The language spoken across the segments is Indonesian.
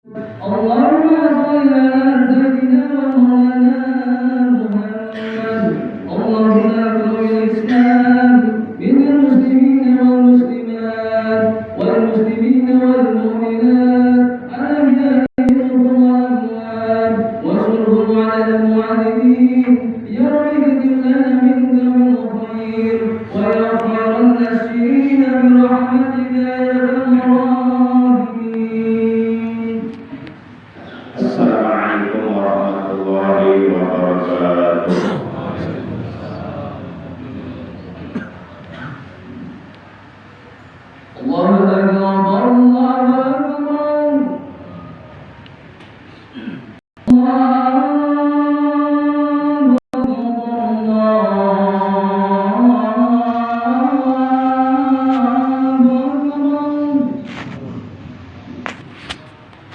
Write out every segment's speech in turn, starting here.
اللهم صل على سيدنا ومولانا محمد. اللهم اكرم الاسلام من المسلمين والمسلمات والمسلمين والمؤمنات احياء والاموات وانصرهم على المعاندين يا رب لنا منك من خير ويا خير الناصرين برحمتك يا ارحم الراحمين. السلام عليكم ورحمة الله وبركاته. الله أكبر الله أكبر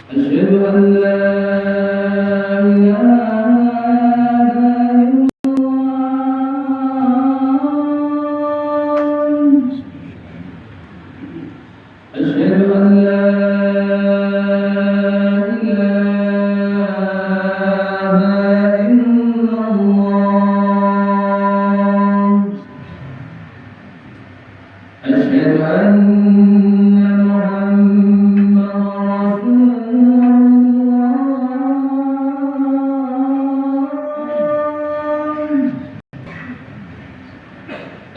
أشهد أن لا أشهد أن لا إله إلا الله. أشهد أن محمدا رسول الله.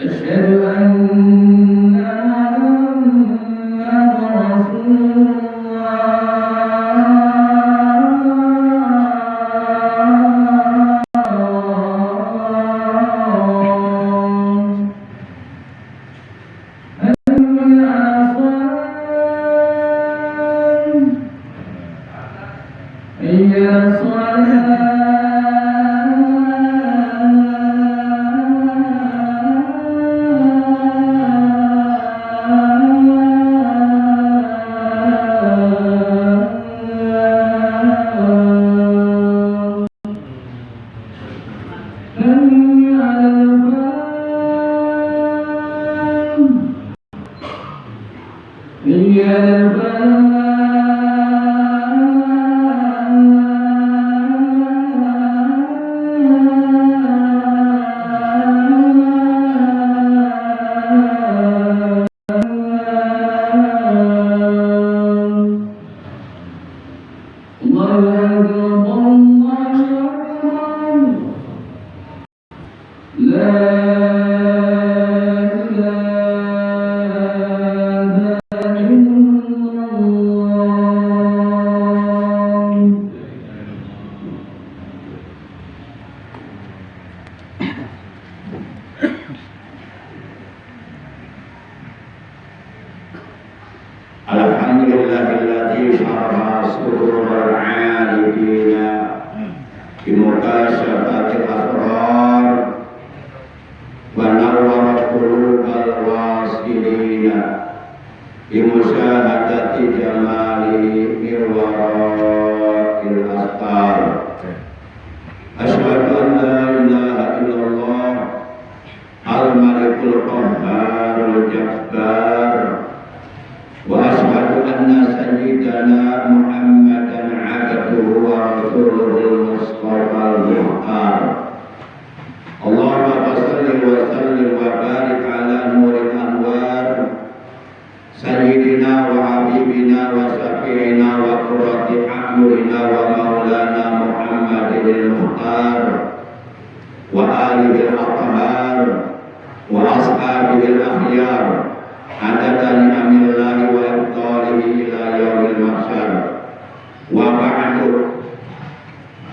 أشهد أن Alhamdulillahilladzi syaraha sudurul 'arifina bimukasyafatil asrar wa nawwara qulubal wasilina bimusyahadati jamali mirwaril astar. Asyhadu an la ilaha illallah al-malikul qahharul jabbar wa asyhadu anna sayyidana Muhammadan 'abduhu wa rasuluhul mustafal muhtar. Allahumma shalli wa sallim wa barik ala nuril anwar sayyidina wa habibina wa syafi'ina wa qurrati a'yunina wa maulana Muhammadil muhtar wa alihi al-athhar wa ashabihi al-akhyar adada ni'amillahi wa ibtalihi ila yaumil mahsyar. Wa ba'du,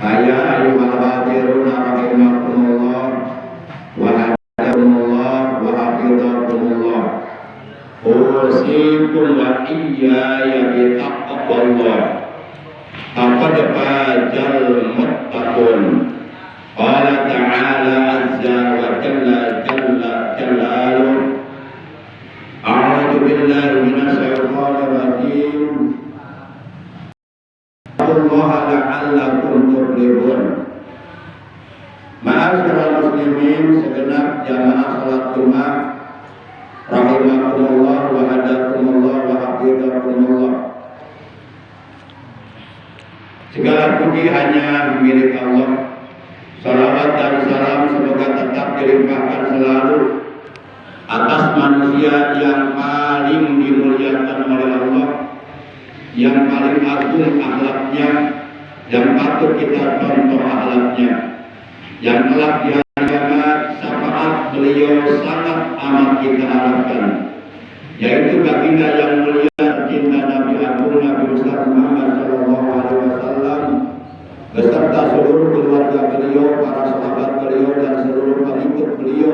ya ayyuhal hadiruna rahimakumullah wa hadakumullah wa hafizakumullah. Usikum wa iyaya bi taqwallah. Faqad fazal muttaqun. Qala ta'ala azza wa jalla jalaluhu. A'udzu billahi minasy syaithanir rajim. Allaha la'allakum tuflihun. Ma'asyiral muslimin, segenap jamaah salat Jumat rahimakumullah wa hadakumullah wa hafizakumullah. Segala puji hanya milik Allah. Salawat dan salam semoga tetap dilimpahkan selalu atas manusia yang paling dimuliakan oleh Allah, yang paling agung akhlaknya, yang patut kita contoh akhlaknya, yang kelak di hari kiamat syafaat beliau sangat amat kita harapkan, yaitu baginda yang mulia tercinta Nabi Agung Nabi besar Muhammad SAW beserta seluruh keluarga beliau, para sahabat beliau dan seluruh pengikut beliau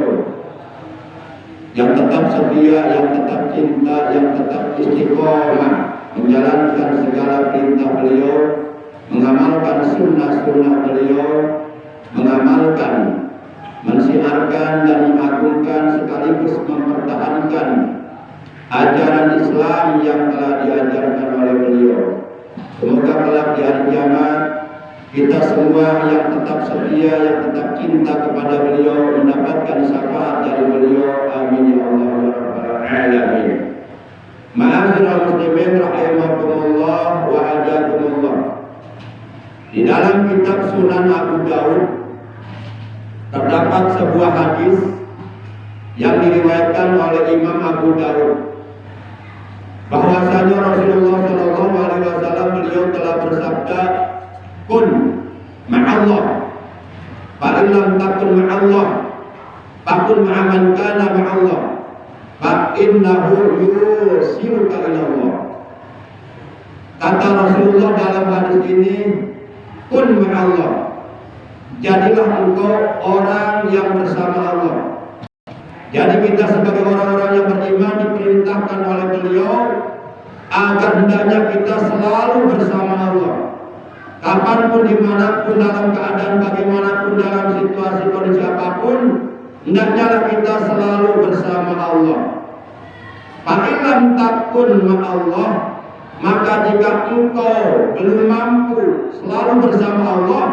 yang tetap setia, yang tetap cinta, yang tetap istiqomah menjalankan segala perintah beliau, mengamalkan sunnah-sunnah beliau, mengamalkan, mensiarkan dan mengagungkan sekaligus mempertahankan ajaran Islam yang telah diajarkan oleh beliau. Semoga kelak di hari kiamat kita semua yang tetap setia, yang tetap cinta kepada beliau mendapatkan syafaat dari beliau. Amin ya Allah ya Rabbal alamin. Ma'asyiral muslimin rahimakumullah wa hadakumullah. Di dalam kitab Sunan Abu Daud terdapat sebuah hadis yang diriwayatkan oleh Imam Abu Daud bahwasanya Rasulullah SAW beliau telah bersabda, kun ma'allah fa illam takun ma'allah fakun ma'aman kana ma'allah fa innahu yusiruka ilallah. Kata Rasulullah dalam hadis ini, kun ma'allah, jadilah engkau orang yang bersama Allah. Jadi kita sebagai orang-orang yang beriman diperintahkan oleh beliau agar hendaknya kita selalu bersama Allah. Kapanpun, dimanapun, dalam keadaan bagaimanapun, dalam situasi kondisi apapun, hendaknya kita selalu bersama Allah. Fa'ilam takun ma'allah, maka jika engkau belum mampu selalu bersama Allah,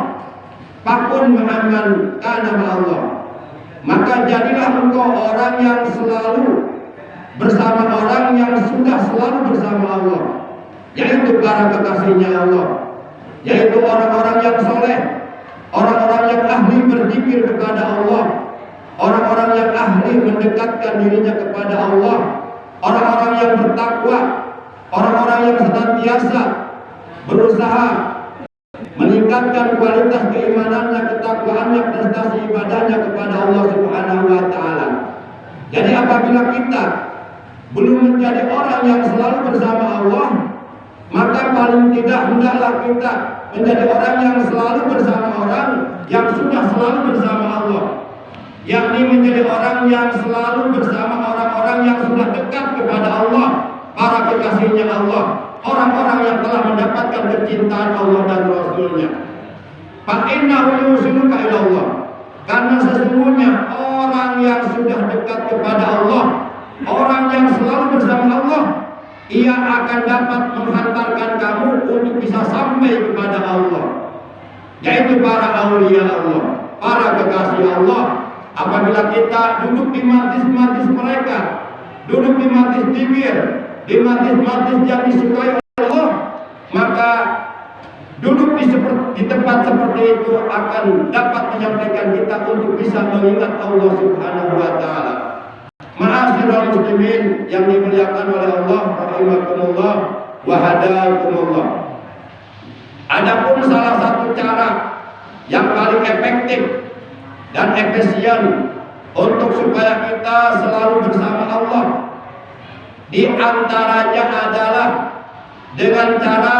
fakun ma'aman kana ma'allah, maka jadilah engkau orang yang selalu bersama orang yang sudah selalu bersama Allah, yaitu para kekasihnya Allah, yaitu orang-orang yang soleh, orang-orang yang ahli berzikir kepada Allah, orang-orang yang ahli mendekatkan dirinya kepada Allah, orang-orang yang bertakwa, orang-orang yang senantiasa berusaha meningkatkan kualitas keimanannya, ketakwaannya, prestasi ibadahnya kepada Allah Subhanahu wa taala. Jadi apabila kita belum menjadi orang yang selalu bersama Allah, maka paling tidak hendaklah kita menjadi orang yang selalu bersama orang yang sudah selalu bersama Allah, yakni menjadi orang yang selalu bersama orang-orang yang sudah dekat kepada Allah, para kekasihnya Allah, orang-orang yang telah mendapatkan kecintaan Allah dan Rasulnya. Fa'innahu yusiluka ilallah, karena sesungguhnya orang yang sudah dekat kepada Allah, orang yang selalu bersama Allah, ia akan dapat menghantarkan kamu untuk bisa sampai kepada Allah, yaitu para aulia Allah, para kekasih Allah. Apabila kita duduk di majlis-majlis mereka, duduk di majlis zikir, di majlis-majlis yang disukai oleh Allah, maka duduk di tempat seperti itu akan dapat menyampaikan kita untuk bisa mengingat Allah Subhanahu wa taala. Ma'asyiral muslimin yang dimuliakan oleh Allah rahimakumullah wa hadakumullah. Adapun salah satu cara yang paling efektif dan efisien untuk supaya kita selalu bersama Allah, di antaranya adalah dengan cara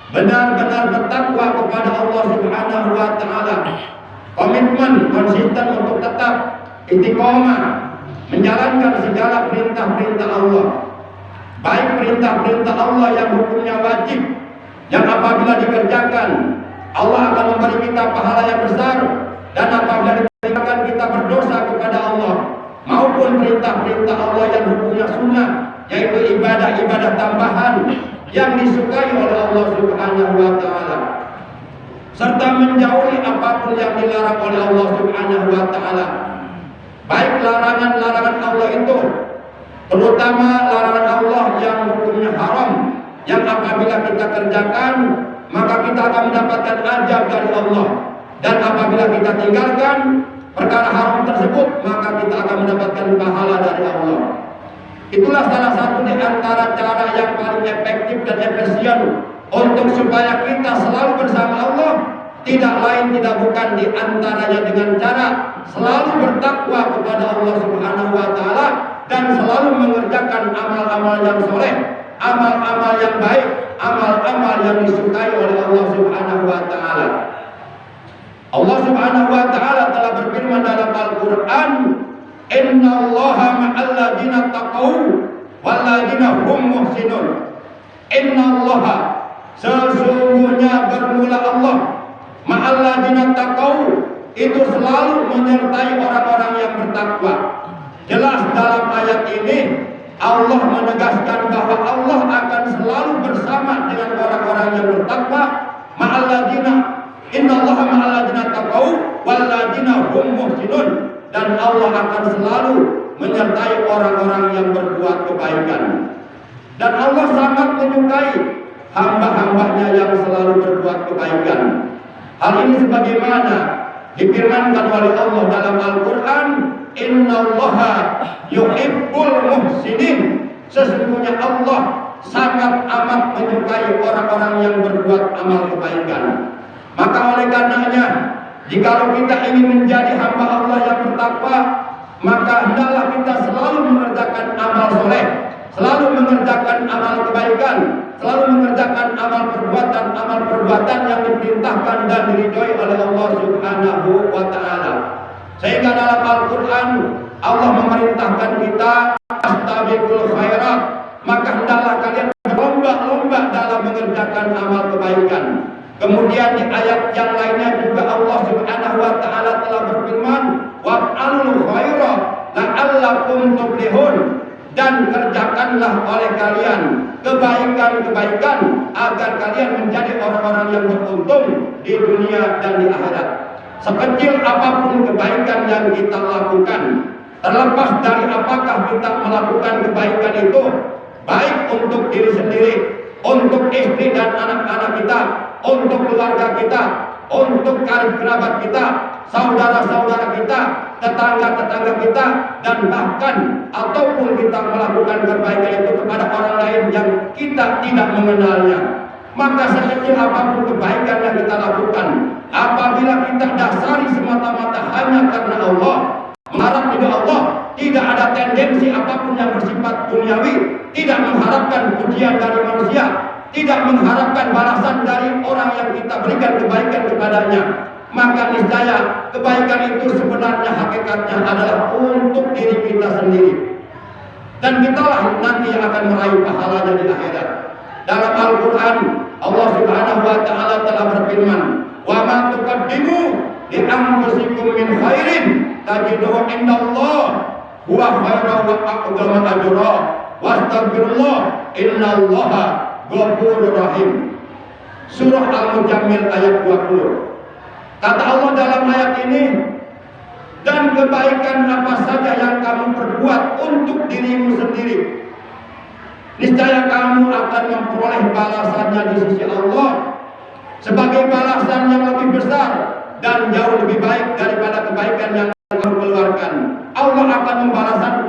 benar-benar bertakwa kepada Allah Subhanahu wa taala. Komitmen konsisten untuk tetap istiqomah menjalankan segala perintah-perintah Allah, baik perintah-perintah Allah yang hukumnya wajib, yang apabila dikerjakan Allah akan memberi kita pahala yang besar, dan apabila dikerjakan kita berdosa kepada Allah, maupun perintah-perintah Allah yang hukumnya sunnah, yaitu ibadah-ibadah tambahan yang disukai oleh Allah Subhanahu wa taala, serta menjauhi apapun yang dilarang oleh Allah Subhanahu wa taala. Baik larangan-larangan Allah itu, terutama larangan Allah yang hukumnya haram, yang apabila kita kerjakan maka kita akan mendapatkan ajab dari Allah, dan apabila kita tinggalkan perkara haram tersebut maka kita akan mendapatkan pahala dari Allah. Itulah salah satu di antara cara yang paling efektif dan efisien untuk supaya kita selalu bersama Allah. Tidak lain tidak bukan di antaranya dengan cara selalu bertakwa kepada Allah Subhanahu wa taala dan selalu mengerjakan amal-amal yang soleh, amal-amal yang baik, amal-amal yang disukai oleh Allah Subhanahu wa taala. Allah Subhanahu wa taala telah berfirman dalam Al-Qur'an, "Innallaha ma'al ladzina taqaw wal ladzina hum muhsinun." Innallaha, sesungguhnya bermula Allah, ma'al ladzina taqaw, itu selalu menyertai orang-orang yang bertakwa. Jelas dalam ayat ini Allah menegaskan bahwa Allah akan selalu bersama dengan orang-orang yang bertakwa. Ma'al ladzina, innallaha ma'al ladzina taqaw wal ladzina hum muhsinun, dan Allah akan selalu menyertai orang-orang yang berbuat kebaikan. Dan Allah sangat menyukai hamba-hambanya yang selalu berbuat kebaikan. Hal ini sebagaimana difirmankan oleh Allah dalam Al-Quran, "Innallaha yuhibbul muhsinin." Sesungguhnya Allah sangat amat menyukai orang-orang yang berbuat amal kebaikan. Maka oleh karenanya, jikalau kita ingin menjadi hamba Allah yang bertakwa, maka hendaklah kita selalu mengerjakan amal soleh, selalu mengerjakan amal kebaikan, selalu mengerjakan amal perbuatan yang diperintahkan dan diridhoi oleh Allah Subhanahu wa taala. Sehingga dalam Al-Qur'an Allah memerintahkan kita astabiqul khairat, maka hendaklah kalian berlomba-lomba dalam mengerjakan amal kebaikan. Kemudian di ayat yang lainnya juga Allah Subhanahu wa taala telah berfirman, "Wa'alul khaira la'allakum tuflihun." Dan kerjakanlah oleh kalian kebaikan-kebaikan agar kalian menjadi orang-orang yang beruntung di dunia dan di akhirat. Sekecil apapun kebaikan yang kita lakukan, terlepas dari apakah kita melakukan kebaikan itu baik untuk diri sendiri, untuk istri dan anak-anak kita, untuk keluarga kita, untuk karib kerabat kita, saudara-saudara kita, tetangga-tetangga kita, dan bahkan ataupun kita melakukan kebaikan itu kepada orang lain yang kita tidak mengenalnya. Maka sekecil apapun kebaikan yang kita lakukan, apabila kita dasari semata-mata hanya karena Allah, mengharap ridha Allah, tidak ada tendensi apapun yang bersifat duniawi, tidak mengharapkan pujian dari manusia, tidak mengharapkan balasan dari orang yang kita berikan kebaikan kepadanya, maka niscaya kebaikan itu sebenarnya hakikatnya adalah untuk diri kita sendiri, dan kitalah nanti yang akan meraih pahalanya di akhirat. Dalam Al-Quran Allah Subhanahu wa taala telah berfirman, "Wa ma tuqaddimu li anfusikum min khairin tajiduhu indallah huwa khairan wa a'zama ajra wastaghfirullah innallaha ghafurur rahim." Surah Al-Mujammil ayat 20. Kata Allah dalam ayat ini, "Dan kebaikan apa saja yang kamu perbuat untuk dirimu sendiri, niscaya kamu akan memperoleh balasannya di sisi Allah sebagai balasan yang lebih besar dan jauh lebih baik daripada kebaikan yang kamu keluarkan. Allah akan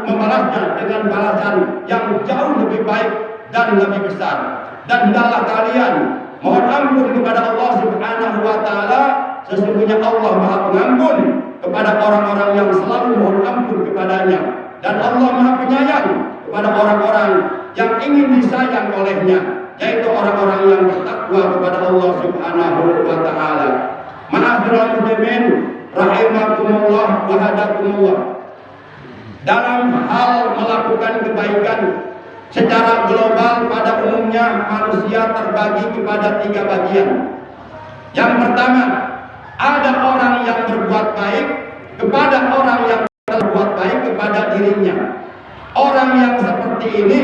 membalasnya dengan balasan yang jauh lebih baik dan lebih besar. Dan hendaklah kalian mohon ampun kepada Allah Subhanahu wa taala. Sesungguhnya Allah Maha Pengampun kepada orang-orang yang selalu mohon ampun kepadanya, dan Allah Maha Penyayang kepada orang-orang yang ingin disayang olehnya, yaitu orang-orang yang bertakwa kepada Allah Subhanahu wa taala." Ma'asyiral muslimin rahimakumullah wa hadakumullah. Dalam hal melakukan kebaikan secara global pada umumnya manusia terbagi kepada 3 bagian. Yang pertama, ada orang yang berbuat baik kepada orang yang berbuat baik kepada dirinya. Orang yang seperti ini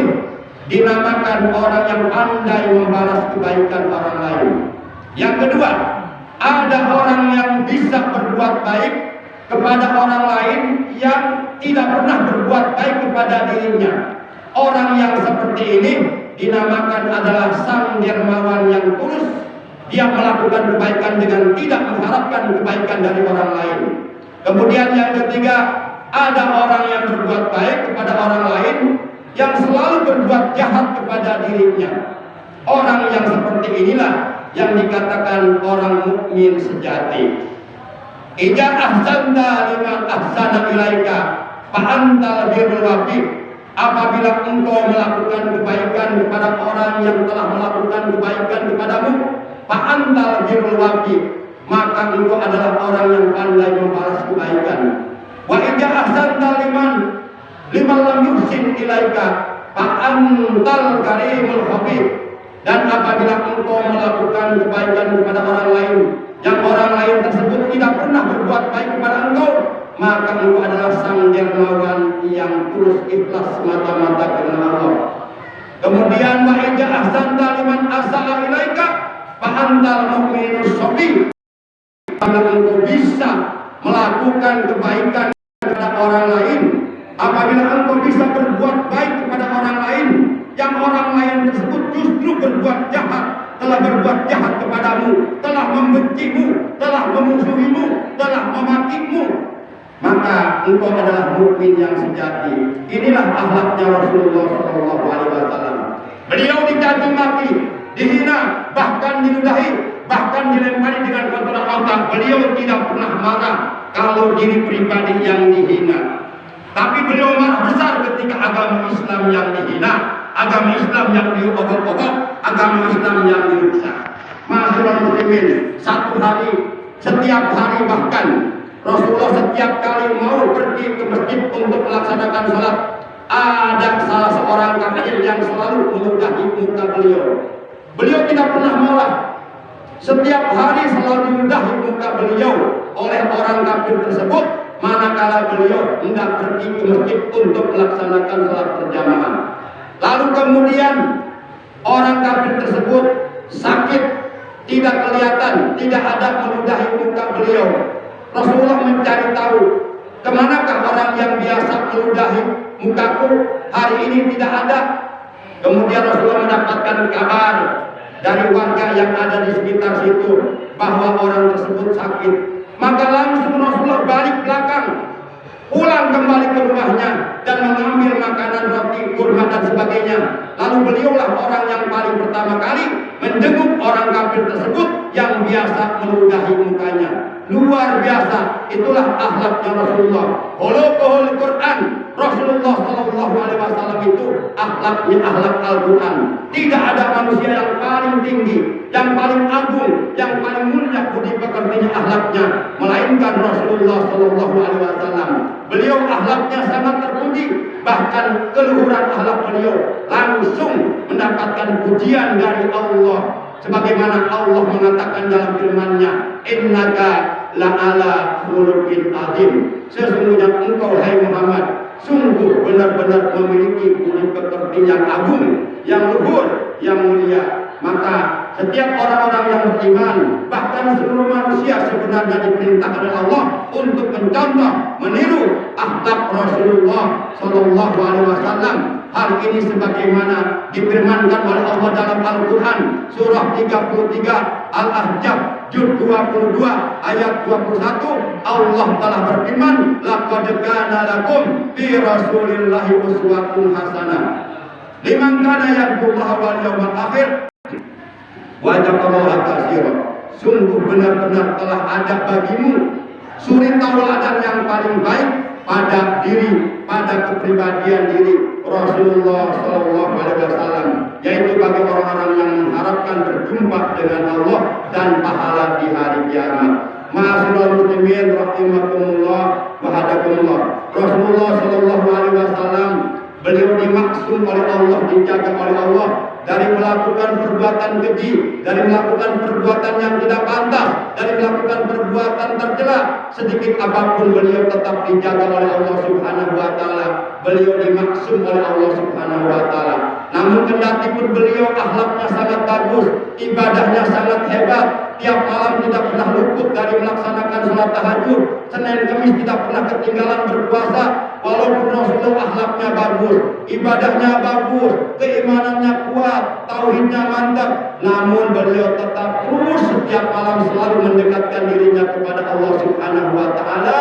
dinamakan orang yang pandai membalas kebaikan orang lain. Yang kedua, ada orang yang bisa berbuat baik kepada orang lain yang tidak pernah berbuat baik kepada dirinya. Orang yang seperti ini dinamakan adalah sang dermawan yang tulus. Dia melakukan kebaikan dengan tidak mengharapkan kebaikan dari orang lain. Kemudian yang ketiga, ada orang yang berbuat baik kepada orang lain yang selalu berbuat jahat kepada dirinya. Orang yang seperti inilah yang dikatakan orang mukmin sejati. Idza ahsanta liman ahsana ilaika fa antal birrul wafid. Apabila engkau melakukan kebaikan kepada orang yang telah melakukan kebaikan kepadamu, fa antal birrul wafid, maka engkau adalah orang yang pandai membalas kebaikan. Wa idza ahsanta liman lam yuhsin ilaika fa antal karimul habib. Dan apabila engkau melakukan kebaikan kepada orang lain yang orang lain tersebut tidak pernah berbuat baik kepada engkau, maka engkau adalah sang dermawan yang tulus ikhlas semata-mata karena Allah. Kemudian wa idza ahsanta liman asaa ilaika fa antal mu'minus shabi. Apabila engkau bisa melakukan kebaikan kepada orang lain, apabila engkau bisa berbuat baik kepada orang lain yang orang lain tersebut justru berbuat jahat, telah berbuat jahat kepadamu, telah membencimu, telah memusuhimu, telah memakimu, maka engkau adalah mukmin yang sejati. Inilah akhlaknya Rasulullah SAW. Beliau dicaci maki, dihina, bahkan diludahi, bahkan dilempari dengan kotoran otak. Beliau tidak pernah marah kalau diri pribadi yang dihina. Tapi beliau marah besar ketika agama Islam yang dihina, agama Islam yang diobok-obok, agama Islam yang dirusak. Ma'asyiral muslimin, setiap hari bahkan Rasulullah setiap kali mau pergi ke masjid untuk melaksanakan salat, ada salah seorang kafir yang selalu meludahi muka beliau. Beliau tidak pernah marah. Setiap hari selalu diludahi muka beliau oleh orang kafir tersebut, manakala beliau hendak pergi ke masjid untuk melaksanakan salat berjamaah. Lalu kemudian orang kafir tersebut sakit, tidak kelihatan, tidak ada meludahi muka beliau. Rasulullah mencari tahu, kemanakah orang yang biasa meludahi mukaku, hari ini tidak ada. Kemudian Rasulullah mendapatkan kabar dari warga yang ada di sekitar situ bahwa orang tersebut sakit. Maka langsung Rasulullah balik belakang, pulang kembali ke rumahnya dan mengambil makanan, roti, kurma dan sebagainya. Lalu beliaulah orang yang paling pertama kali menjenguk orang kafir tersebut yang biasa meludahi mukanya. Luar biasa, itulah akhlaknya Rasulullah. Khuluquhul Quran. Rasulullah SAW itu akhlaknya akhlak Al-Quran. Tidak ada manusia yang paling tinggi, yang paling agung, yang paling mulia budi pekertinya akhlaknya, melainkan Rasulullah SAW. Beliau akhlaknya sangat terpuji, bahkan keluhuran akhlak beliau langsung mendapatkan pujian dari Allah. Sebagaimana Allah mengatakan dalam firman-Nya, innaka la'ala khuluqin azim. Sesungguhnya engkau hai Muhammad sungguh benar-benar memiliki budi pekerti yang agung, yang luhur, yang mulia. Maka setiap orang-orang yang beriman, bahkan seluruh manusia sebenarnya diperintah oleh Allah untuk mencontoh, meniru akhlak Rasulullah SAW. Hal ini sebagaimana difirmankan oleh Allah dalam Al-Quran surah 33 Al-Ahzab juz 22 ayat 21. Allah telah berfirman, laqad kana lakum fi rasulillahi uswatun hasanah liman kana yarjullaha wal yawmal akhir wa dzakarallaha katsiran. Sungguh benar-benar telah ada bagimu suri tauladan yang paling baik pada diri, pada kepribadian diri Rasulullah SAW, yaitu bagi orang-orang yang mengharapkan berjumpa dengan Allah dan pahala di hari kiamat. Ma'asyiral muslimin rahimakumullah wa hadakumullah. Rasulullah SAW beliau dimaksum oleh Allah, dijaga oleh Allah dari melakukan perbuatan keji, dari melakukan perbuatan yang tidak pantas, dari melakukan perbuatan tercela. Sedikit apapun beliau tetap dijaga oleh Allah Subhanahu wa taala. Beliau dimaksum oleh Allah Subhanahu wa taala. Namun kendati pun beliau akhlaknya sangat bagus, ibadahnya sangat hebat, tiap malam tidak pernah luput dari melaksanakan salat tahajud, Senin Kamis tidak pernah ketinggalan berpuasa, walaupun Rasulullah akhlaknya bagus, ibadahnya bagus, keimanannya kuat, tauhidnya mantap, namun beliau tetap terus setiap malam selalu mendekatkan dirinya kepada Allah Subhanahu wa taala.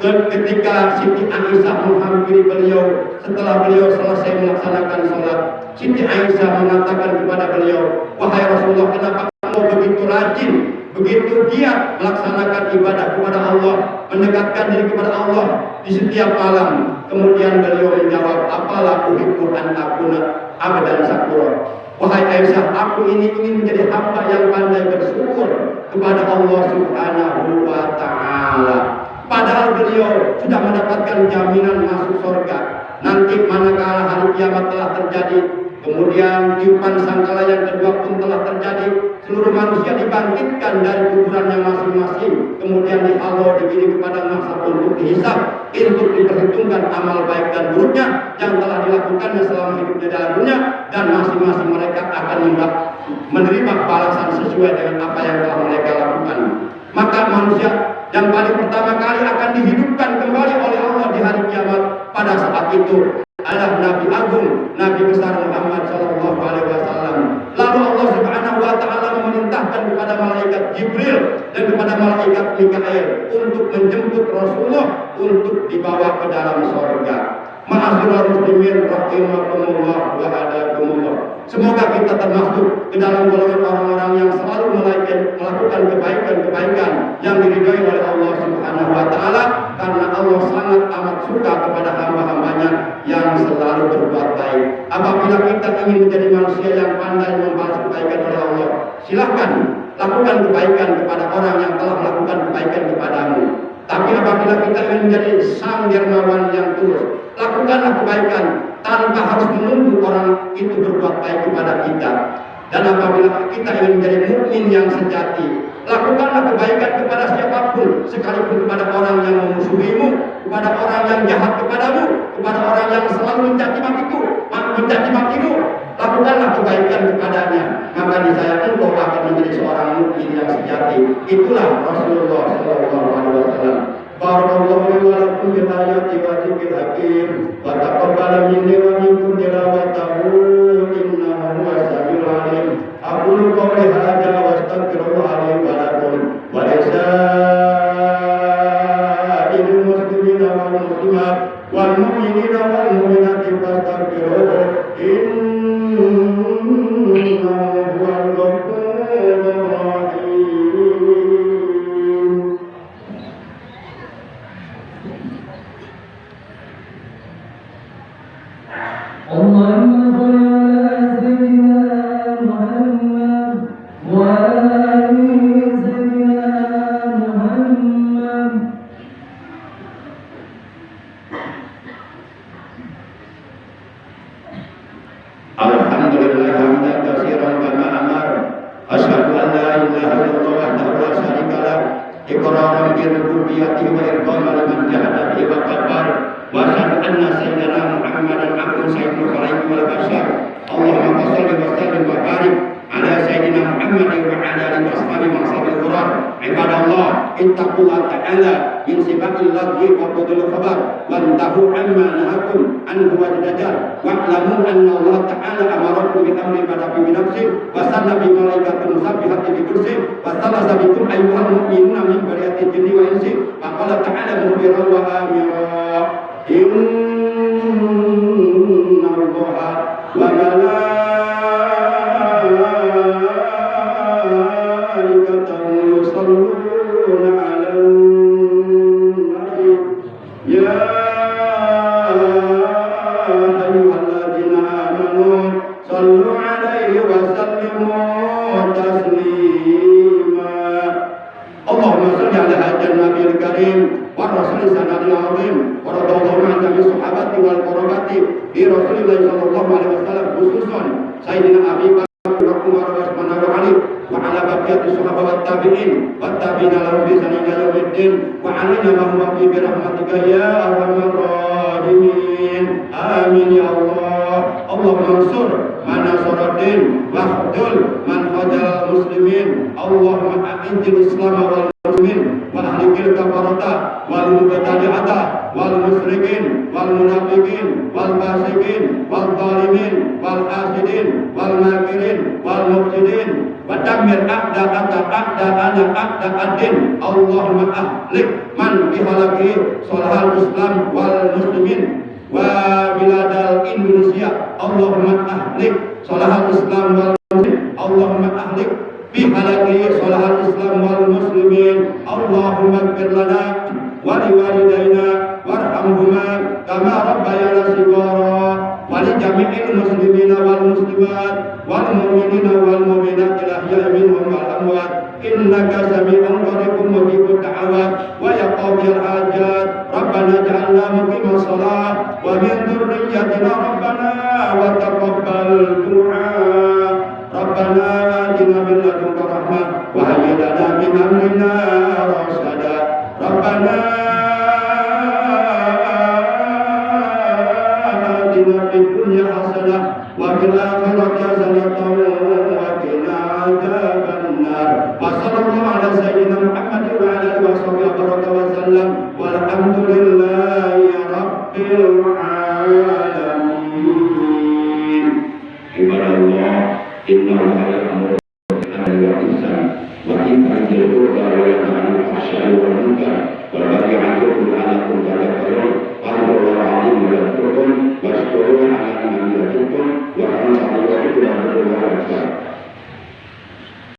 Dan ketika Siti Aisyah menghampiri beliau setelah beliau selesai melaksanakan sholat, Siti Aisyah mengatakan kepada beliau, "Wahai Rasulullah, kenapa kamu begitu rajin, begitu giat melaksanakan ibadah kepada Allah, mendekatkan diri kepada Allah di setiap malam?" Kemudian beliau menjawab, "Apalah uhibbu an akuna abdan syakura." Wahai Aisyah, aku ini ingin menjadi hamba yang pandai bersyukur kepada Allah Subhanahu wa taala. Padahal beliau sudah mendapatkan jaminan masuk surga. Nanti manakala hari kiamat telah terjadi, kemudian tiupan sangkala yang kedua pun telah terjadi, seluruh manusia dibangkitkan dari kuburannya masing-masing, kemudian dihalau digiring kepada masa untuk dihisab, untuk diperhitungkan amal baik dan buruknya yang telah dilakukannya selama hidupnya dalam dunia, dan masing-masing mereka akan menerima balasan sesuai dengan apa yang telah mereka lakukan. Maka manusia yang paling pertama kali akan dihidupkan kembali oleh Allah di hari kiamat pada saat itu adalah Nabi Agung, Nabi besar Muhammad Shallallahu Alaihi Wasallam. Lalu Allah Subhanahu Wa Taala memerintahkan kepada malaikat Jibril dan kepada malaikat Mikael untuk menjemput Rasulullah untuk dibawa ke dalam surga. Ma'asyiral muslimin rahimakumullah wa hadakumullah. Semoga kita termasuk ke dalam golongan orang-orang yang selalu melakukan kebaikan-kebaikan yang diridhai oleh Allah Subhanahu wa taala, karena Allah sangat amat suka kepada hamba-hambanya yang selalu berbuat baik. Apabila kita ingin menjadi manusia yang pandai membalas kebaikan oleh Allah, silahkan lakukan kebaikan kepada orang yang telah melakukan kebaikan kepadamu. Tapi apabila kita ingin menjadi sang dermawan yang tulus, lakukanlah kebaikan tanpa harus menunggu orang itu berbuat baik kepada kita. Dan apabila kita ingin menjadi mukmin yang sejati, lakukanlah kebaikan kepada siapapun, sekalipun kepada orang yang memusuhimu, kepada orang yang jahat kepadamu, kepada orang yang selalu mencaci makimu, lakukanlah kebaikan kepadanya. Maka niscaya engkau akan menjadi seorang mukmin yang sejati. Itulah Rasulullah Sallallahu Alaihi Wasallam. Barakallahu li wa lakum bil ayati wa dzikril hakim wa taqabbal minni wa minkum tilawatahu innahu huwas samiul alim. Aqulu qawli hadza wa astaghfirullah li wa lakum wa lisa'il muslimina wal muslimat wal mu'minina wal mu'minati fastaghfiruhu innahu huwal ghafurur rahim. اللهم صل على سيدنا محمد وعلى آل سيدنا محمد. Alhamdulillah hamdan katsiran kama amar. Asyhadu an la ilaha illallah wahdahu la syarika lah, iqraran bi rububiyyatihi wa irqaman liman jahada bihi wa kaffar. Wa asyhadu anna sayyidina Muhammadan abduhu sayyidul khalaiqi wal bashar. Allahumma shalli wa sallim wa barik ala sayyidina Muhammadin wa ala alihi wa ashabihi wa sahbihi al-quran. Ibadallah, ittaqullaha ta'ala min sifatil ladhi wa qudul khabar wa antahu amma nahakum anhu wa dajjal wa'lamu anna Allah ta'ala amarakum bi amri badabi bi nafsi wa sanna bi malaikatin musabbihati bi kursi wa salasa bikum ayyuhal mu'minuna min bariyati jinni wa insi wa qala ta'ala mubiran wa amira inna Allaha wa malaikatahu yusalluna 'alan nabi ya ayyuhalladzina amanu sallu 'alaihi wa sallimu taslima. Allahumma shalli 'ala hadzal nabiyil karim wa rasulil sanadil azim wa radallahu an jami'is sahabati wal qurabati bi Rasulillah sallallahu alaihi wasallam, khususan Sayyidina Abi Bakar wa Umar wa Utsman wa Ali wa ala baqiyati sahabat wat tabi'in wat tabi'ina lahum bi ihsan ila yaumiddin wa alaina mahum bi rahmatika ya arhamar rahimin. Amin ya Allah. Allahumma ansur man nasaraddin wa khdul man khadal والمسلمين اللهم أعز الإسلام والمسلمين وأهلك الكفرة والمبتدعة والمشركين والمنافقين والفاسقين والظالمين والحاسدين والماكرين والمفسدين ودمر أعداءنا أعداء الدين اللهم أهلك من بهلاكه صلح الإسلام والمسلمين وبلاد Indonesia Allahumma ahlik salahal Islam wal muslimin Allahumma ahlik bihalaki salahal Islam wal muslimin Allahumma ighfir lana wa liwalidayna warhamhuma kama rabbayana shighara wa li jami'il muslimina wal muslimat wal mu'minina wal mu'minat al-ahya'i minhum wal amwat innaka sami'un qaribun mujibud da'awat wa ya qadiyal hajat rabbana ja'alna muqimas shalah wa min dhurriyyatina rabbana wa taqabbal du'a rabbana atina min ladunka rahmah wa hayyi lana min amrina rashada rabbana atina fid dunya hasanah wa fil akhirati hasanatan wa qina adzabannar wa sallallahu ala sayyidina Muhammad wa ala alihi wa sahbihi wa sallam walhamdulillahi rabbil alamin.